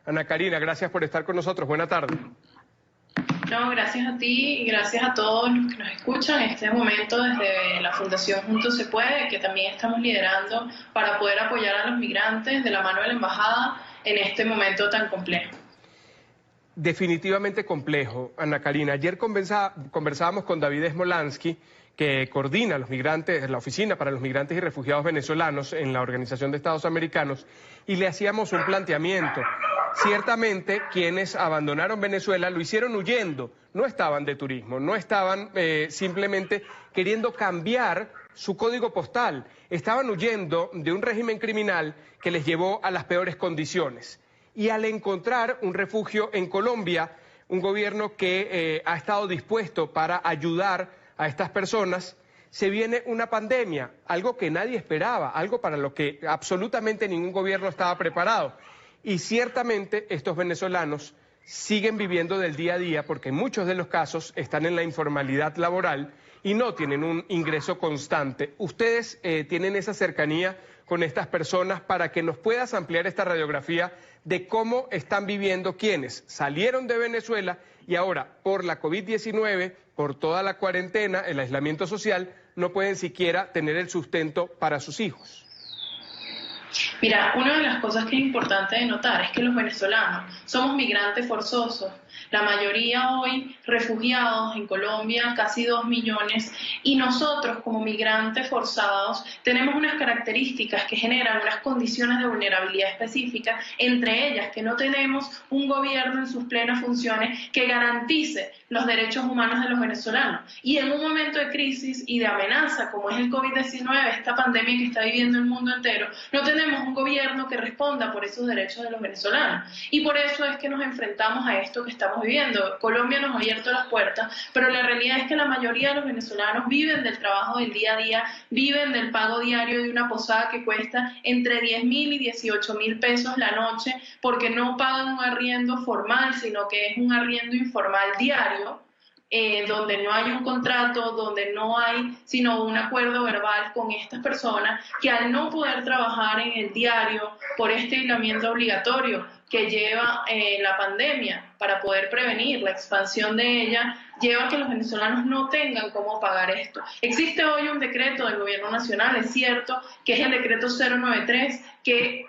Ana Karina, gracias por estar con nosotros. Buena tarde. No, gracias a ti y gracias a todos los que nos escuchan en este momento desde la Fundación Juntos Se Puede, que también estamos liderando para poder apoyar a los migrantes de la mano de la Embajada en este momento tan complejo. Definitivamente complejo, Ana Karina. Ayer conversábamos con David Smolansky, que coordina a los migrantes, la Oficina para los Migrantes y Refugiados Venezolanos en la Organización de Estados Americanos, y le hacíamos un planteamiento. Ciertamente, quienes abandonaron Venezuela lo hicieron huyendo, no estaban de turismo, no estaban simplemente queriendo cambiar su código postal, estaban huyendo de un régimen criminal que les llevó a las peores condiciones. Y al encontrar un refugio en Colombia, un gobierno que ha estado dispuesto para ayudar a estas personas, se viene una pandemia, algo que nadie esperaba, algo para lo que absolutamente ningún gobierno estaba preparado. Y ciertamente estos venezolanos siguen viviendo del día a día porque en muchos de los casos están en la informalidad laboral y no tienen un ingreso constante. Ustedes tienen esa cercanía con estas personas para que nos puedas ampliar esta radiografía de cómo están viviendo quienes salieron de Venezuela y ahora por la COVID-19, por toda la cuarentena, el aislamiento social, no pueden siquiera tener el sustento para sus hijos. Mira, una de las cosas que es importante de notar es que los venezolanos somos migrantes forzosos. La mayoría hoy refugiados en Colombia, casi 2 millones, y nosotros como migrantes forzados tenemos unas características que generan unas condiciones de vulnerabilidad específicas, entre ellas que no tenemos un gobierno en sus plenas funciones que garantice los derechos humanos de los venezolanos. Y en un momento de crisis y de amenaza como es el COVID-19, esta pandemia que está viviendo el mundo entero, no tenemos un gobierno que responda por esos derechos de los venezolanos. Y por eso es que nos enfrentamos a esto que estamos viviendo. Colombia nos ha abierto las puertas, pero la realidad es que la mayoría de los venezolanos viven del trabajo del día a día, viven del pago diario de una posada que cuesta entre 10.000 y 18.000 pesos la noche, porque no pagan un arriendo formal, sino que es un arriendo informal diario, donde no hay un contrato, donde no hay sino un acuerdo verbal con estas personas que al no poder trabajar en el diario por este aislamiento obligatorio que lleva la pandemia para poder prevenir la expansión de ella, lleva a que los venezolanos no tengan cómo pagar esto. Existe hoy un decreto del gobierno nacional, es cierto, que es el decreto 093, que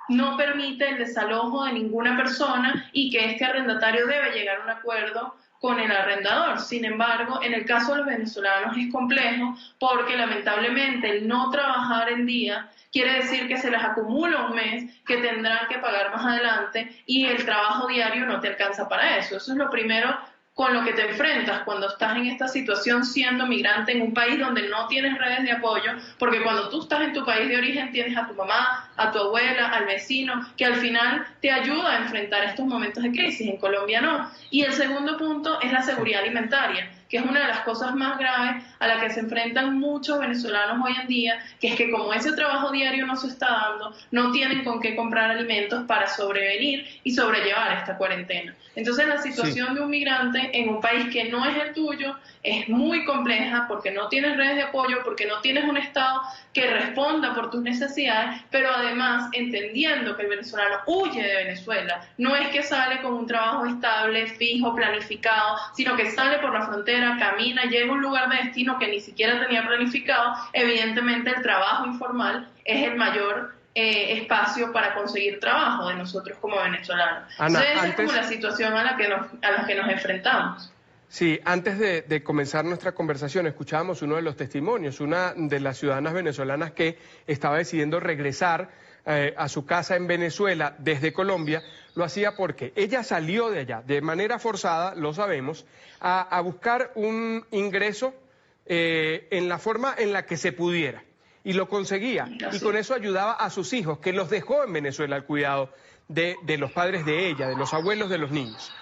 no permite el desalojo de ninguna persona y que este arrendatario debe llegar a un acuerdo con el arrendador. Sin embargo, en el caso de los venezolanos es complejo porque lamentablemente el no trabajar en día quiere decir que se les acumula un mes que tendrán que pagar más adelante y el trabajo diario no te alcanza para eso. Eso es lo primero con lo que te enfrentas cuando estás en esta situación siendo migrante en un país donde no tienes redes de apoyo, porque cuando tú estás en tu país de origen tienes a tu mamá, a tu abuela, al vecino, que al final te ayuda a enfrentar estos momentos de crisis. En Colombia no. Y el segundo punto es la seguridad alimentaria, que es una de las cosas más graves a la que se enfrentan muchos venezolanos hoy en día, que es que como ese trabajo diario no se está dando, no tienen con qué comprar alimentos para sobrevenir y sobrellevar esta cuarentena. Entonces la situación de un migrante en un país que no es el tuyo es muy compleja porque no tienes redes de apoyo, porque no tienes un Estado que responda por tus necesidades, pero además entendiendo que el venezolano huye de Venezuela, no es que sale con un trabajo estable, fijo, planificado, sino que sale por la frontera, camina, llega a un lugar de destino que ni siquiera tenía planificado. Evidentemente el trabajo informal es el mayor espacio para conseguir trabajo de nosotros como venezolanos. Ana, entonces es como la situación a la que nos enfrentamos. Sí, antes de comenzar nuestra conversación escuchábamos uno de los testimonios, una de las ciudadanas venezolanas que estaba decidiendo regresar a su casa en Venezuela desde Colombia. Lo hacía porque ella salió de allá de manera forzada, lo sabemos, a buscar un ingreso en la forma en la que se pudiera. Y lo conseguía, y con eso ayudaba a sus hijos, que los dejó en Venezuela al cuidado de los padres de ella, de los abuelos de los niños.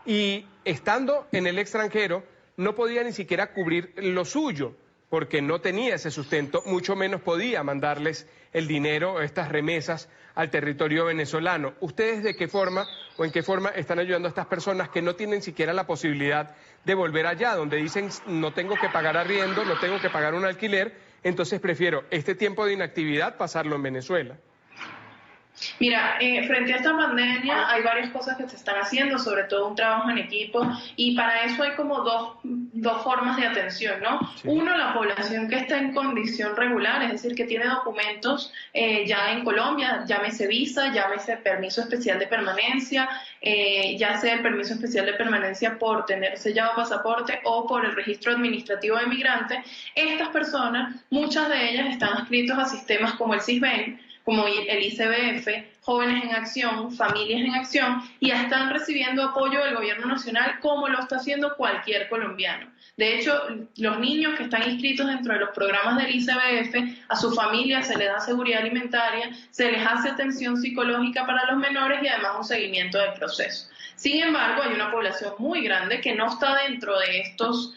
Y estando en el extranjero, no podía ni siquiera cubrir lo suyo, porque no tenía ese sustento, mucho menos podía mandarles el dinero, estas remesas al territorio venezolano. ¿Ustedes de qué forma o en qué forma están ayudando a estas personas que no tienen siquiera la posibilidad de volver allá, donde dicen no tengo que pagar arriendo, no tengo que pagar un alquiler, entonces prefiero este tiempo de inactividad pasarlo en Venezuela? Mira, frente a esta pandemia hay varias cosas que se están haciendo, sobre todo un trabajo en equipo, y para eso hay como dos formas de atención, ¿no? Sí. Uno, la población que está en condición regular, es decir, que tiene documentos ya en Colombia, llámese visa, llámese permiso especial de permanencia, ya sea el permiso especial de permanencia por tener sellado pasaporte o por el registro administrativo de migrante. Estas personas, muchas de ellas están adscritos a sistemas como el SISBEN, como el ICBF, Jóvenes en Acción, Familias en Acción, y ya están recibiendo apoyo del gobierno nacional como lo está haciendo cualquier colombiano. De hecho, los niños que están inscritos dentro de los programas del ICBF, a su familia se les da seguridad alimentaria, se les hace atención psicológica para los menores y además un seguimiento del proceso. Sin embargo, hay una población muy grande que no está dentro de estos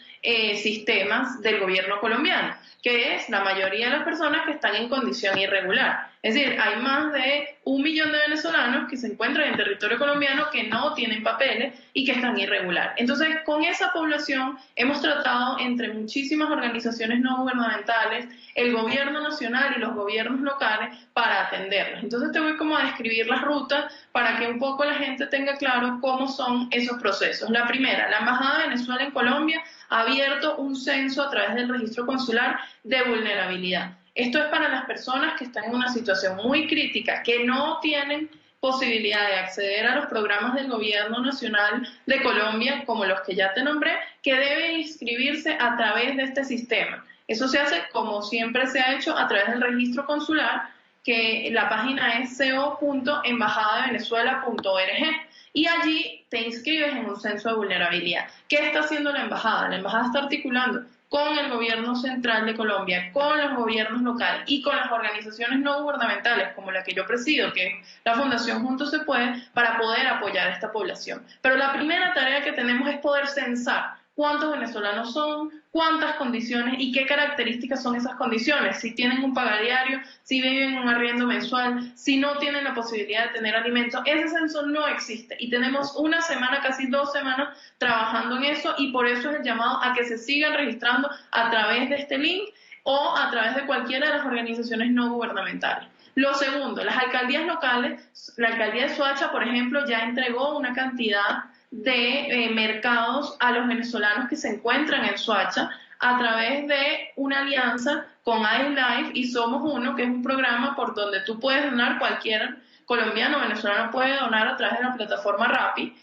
sistemas del gobierno colombiano, que es la mayoría de las personas que están en condición irregular. Es decir, hay más de 1 millón de venezolanos que se encuentran en territorio colombiano que no tienen papeles y que están irregular. Entonces, con esa población hemos tratado entre muchísimas organizaciones no gubernamentales, el gobierno nacional y los gobiernos locales para atenderlos. Entonces te voy como a describir las rutas para que un poco la gente tenga claro cómo son esos procesos. La primera, la Embajada de Venezuela en Colombia ha abierto un censo a través del registro consular de vulnerabilidad. Esto es para las personas que están en una situación muy crítica, que no tienen posibilidad de acceder a los programas del gobierno nacional de Colombia, como los que ya te nombré, que deben inscribirse a través de este sistema. Eso se hace como siempre se ha hecho a través del registro consular, que la página es co.embajadadevenezuela.org. Y allí te inscribes en un censo de vulnerabilidad. ¿Qué está haciendo la embajada? La embajada está articulando con el gobierno central de Colombia, con los gobiernos locales y con las organizaciones no gubernamentales, como la que yo presido, que es la Fundación Juntos Se Puede, para poder apoyar a esta población. Pero la primera tarea que tenemos es poder censar cuántos venezolanos son, cuántas condiciones y qué características son esas condiciones, si tienen un pagadiario, si viven en un arriendo mensual, si no tienen la posibilidad de tener alimentos. Ese censo no existe y tenemos una semana, casi 2 semanas trabajando en eso, y por eso es el llamado a que se sigan registrando a través de este link o a través de cualquiera de las organizaciones no gubernamentales. Lo segundo, las alcaldías locales, la alcaldía de Soacha, por ejemplo, ya entregó una cantidad de mercados a los venezolanos que se encuentran en Soacha a través de una alianza con iLife y Somos Uno, que es un programa por donde tú puedes donar, cualquier colombiano o venezolano puede donar a través de la plataforma Rappi.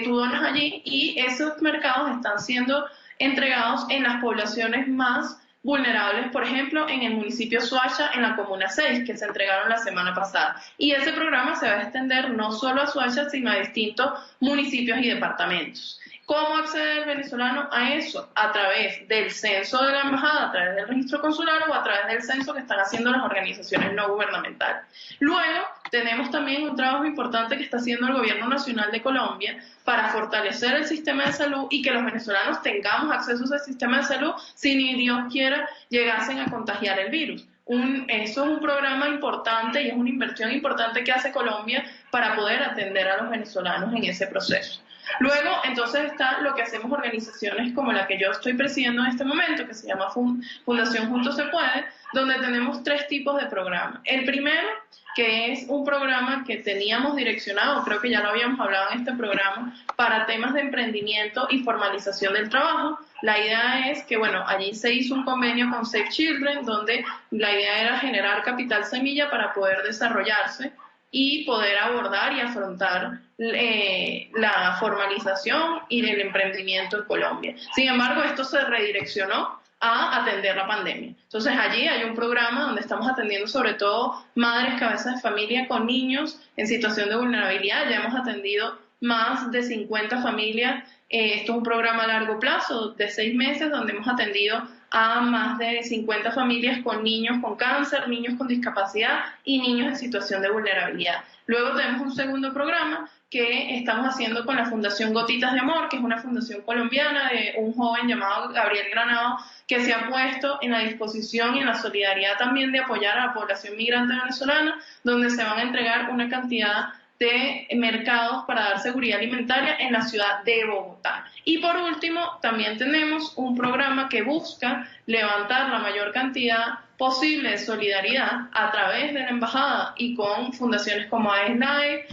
Tú donas allí y esos mercados están siendo entregados en las poblaciones más vulnerables, por ejemplo, en el municipio Soacha, en la Comuna 6, que se entregaron la semana pasada. Y ese programa se va a extender no solo a Soacha, sino a distintos municipios y departamentos. ¿Cómo accede el venezolano a eso? A través del censo de la embajada, a través del registro consular o a través del censo que están haciendo las organizaciones no gubernamentales. Luego, tenemos también un trabajo importante que está haciendo el Gobierno Nacional de Colombia para fortalecer el sistema de salud y que los venezolanos tengamos acceso a ese sistema de salud si ni Dios quiera llegasen a contagiar el virus. Eso es un programa importante y es una inversión importante que hace Colombia para poder atender a los venezolanos en ese proceso. Luego, entonces, está lo que hacemos organizaciones como la que yo estoy presidiendo en este momento, que se llama Fundación Juntos Se Puede, donde tenemos 3 tipos de programas. El primero, que es un programa que teníamos direccionado, creo que ya lo habíamos hablado en este programa, para temas de emprendimiento y formalización del trabajo. La idea es que, bueno, allí se hizo un convenio con Save Children, donde la idea era generar capital semilla para poder desarrollarse y poder abordar y afrontar la formalización y el emprendimiento en Colombia. Sin embargo, esto se redireccionó a atender la pandemia. Entonces allí hay un programa donde estamos atendiendo sobre todo madres, cabezas de familia con niños en situación de vulnerabilidad. Ya hemos atendido más de 50 familias. Esto es un programa a largo plazo de 6 meses donde hemos atendido a más de 50 familias con niños con cáncer, niños con discapacidad y niños en situación de vulnerabilidad. Luego tenemos un segundo programa que estamos haciendo con la Fundación Gotitas de Amor, que es una fundación colombiana de un joven llamado Gabriel Granado, que se ha puesto en la disposición y en la solidaridad también de apoyar a la población migrante venezolana, donde se van a entregar una cantidad de mercados para dar seguridad alimentaria en la ciudad de Bogotá. Y por último, también tenemos un programa que busca levantar la mayor cantidad posible de solidaridad a través de la embajada y con fundaciones como AESNAE,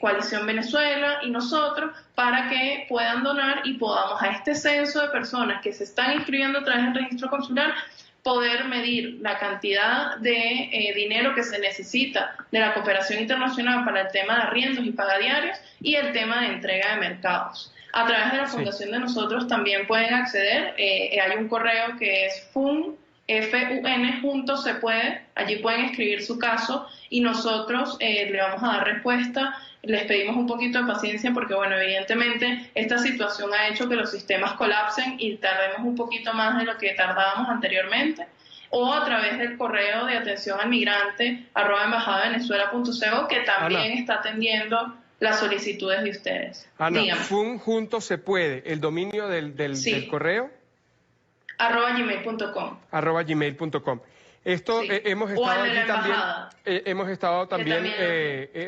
Coalición Venezuela y nosotros, para que puedan donar y podamos a este censo de personas que se están inscribiendo a través del registro consular poder medir la cantidad de dinero que se necesita de la cooperación internacional para el tema de arriendos y pagadiarios y el tema de entrega de mercados. A través de la fundación de nosotros también pueden acceder, hay un correo que es FUN juntos se puede, allí pueden escribir su caso y nosotros le vamos a dar respuesta. Les pedimos un poquito de paciencia porque, bueno, evidentemente esta situación ha hecho que los sistemas colapsen y tardemos un poquito más de lo que tardábamos anteriormente, o a través del correo de atención al migrante @embajadavenezuela.co, que también está atendiendo las solicitudes de ustedes. Ana, FUN juntos se puede, el dominio del correo @gmail.com. @gmail.com. Esto hemos estado allí también, hemos estado también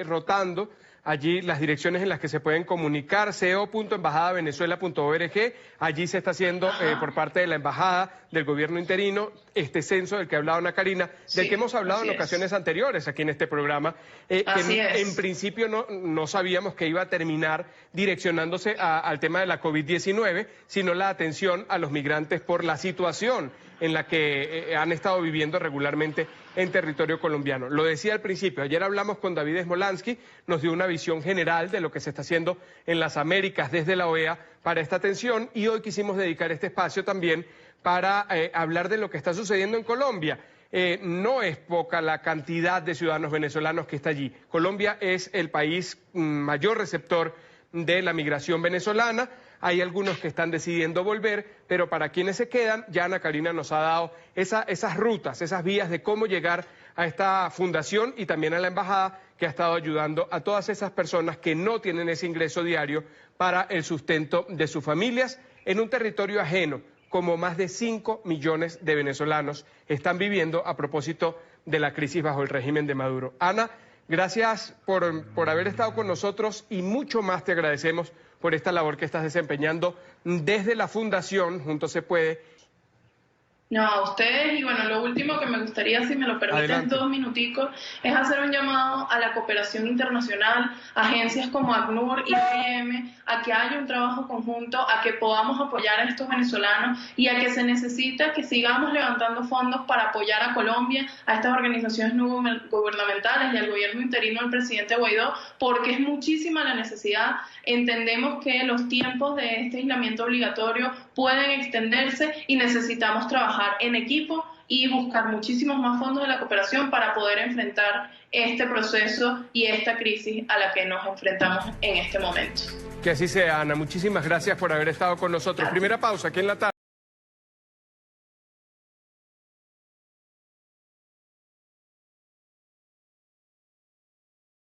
rotando allí las direcciones en las que se pueden comunicar, co.embajadavenezuela.org. Allí se está haciendo por parte de la embajada, del gobierno interino, este censo del que ha hablado Ana Karina, del que hemos hablado en ocasiones anteriores aquí en este programa, que en principio no sabíamos que iba a terminar direccionándose al tema de la COVID-19, sino la atención a los migrantes por la situación en la que han estado viviendo regularmente en territorio colombiano. Lo decía al principio, ayer hablamos con David Smolansky, nos dio una visión general de lo que se está haciendo en las Américas desde la OEA para esta atención, y hoy quisimos dedicar este espacio también para hablar de lo que está sucediendo en Colombia. No es poca la cantidad de ciudadanos venezolanos que está allí. Colombia es el país mayor receptor de la migración venezolana. Hay algunos que están decidiendo volver, pero para quienes se quedan, ya Ana Karina nos ha dado esas rutas, esas vías de cómo llegar a esta fundación y también a la embajada, que ha estado ayudando a todas esas personas que no tienen ese ingreso diario para el sustento de sus familias en un territorio ajeno, como más de 5 millones de venezolanos están viviendo a propósito de la crisis bajo el régimen de Maduro. Ana, gracias por haber estado con nosotros y mucho más te agradecemos por esta labor que estás desempeñando desde la Fundación Juntos se Puede. No, a ustedes, y bueno, lo último que me gustaría, si me lo permiten 2 minuticos, es hacer un llamado a la cooperación internacional, agencias como ACNUR y IBM, a que haya un trabajo conjunto, a que podamos apoyar a estos venezolanos y a que se necesita que sigamos levantando fondos para apoyar a Colombia, a estas organizaciones no gubernamentales y al gobierno interino del presidente Guaidó, porque es muchísima la necesidad. Entendemos que los tiempos de este aislamiento obligatorio pueden extenderse y necesitamos trabajar en equipo y buscar muchísimos más fondos de la cooperación para poder enfrentar este proceso y esta crisis a la que nos enfrentamos en este momento. Que así sea, Ana. Muchísimas gracias por haber estado con nosotros. Primera pausa aquí en la tarde.